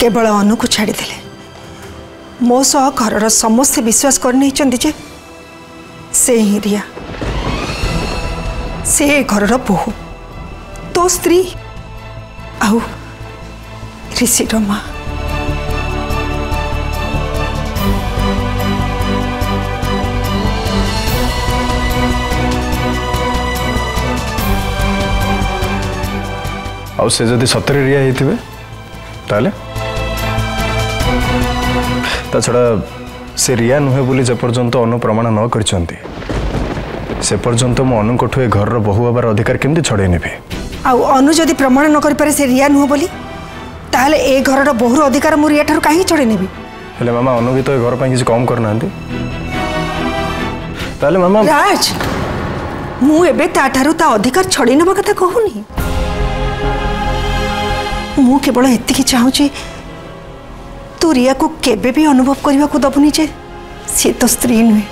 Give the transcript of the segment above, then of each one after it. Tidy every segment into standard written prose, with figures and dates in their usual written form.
केवल अनु को छाड़ी मो सह घर समस्ते विश्वास करनी जे से ही रिया से घर बोहू तो स्त्री आउ ऋषिर माँ आउ से जदि सतरे रिया होते ताले ता छड़ा से रिया नुहे बोली जेपर्यंत अनु प्रमाण न करछंती से पर्यंत मो अनु कोठु ए घर रो बहु हबार अधिकार केमती छड़े नेबे आउ अनु जदि प्रमाण न कर पारे से रिया नुह बोली ताहले ए घर रो बहु अधिकार मु रिया ठार काहे छड़े नेबी हेले मामा अनु भी तो ए घर पई किछ कम करनांती ताले मामा राज मु एबे ता ठारू ता अधिकार छड़ी नबा कथा कहूनी मु केवल एतिकी चाहूची तू रिया को केबे भी अनुभव करने को दबुनी जे सी तो स्त्री नुहे।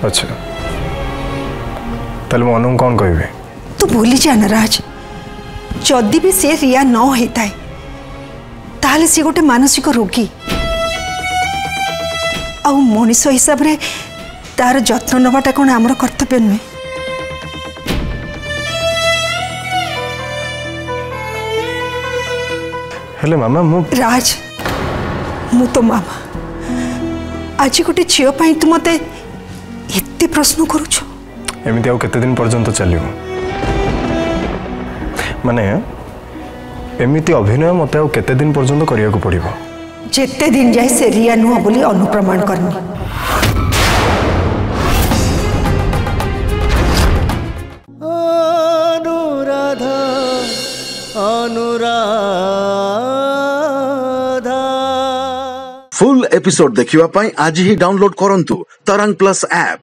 अच्छा ताले मनु कौन कहबे तू भूली जा नाराज जदि भी से रिया न होता है ताहले सी गोटे मानसिक रोगी आ मनीष हिसाब रे तार जत्न नवाटा कौन आमर कर्तव्य नुहे हेले मामा मु राज मु तो मामा आज गोटे झील तू मत एत प्रश्न करुच एमती आउ केते दिन पर्यंत चलियो माने एमती अभिनय मत आउ केते दिन पर्यंत करिया को पड़िबो जेते दिन जाए से रिया नुह बोली अनुप्रमाण करनी अनुराधा अनुराधा फुल एपिसोड देखिवा पाई आज ही डाउनलोड करंतु तरंग प्लस ऐप।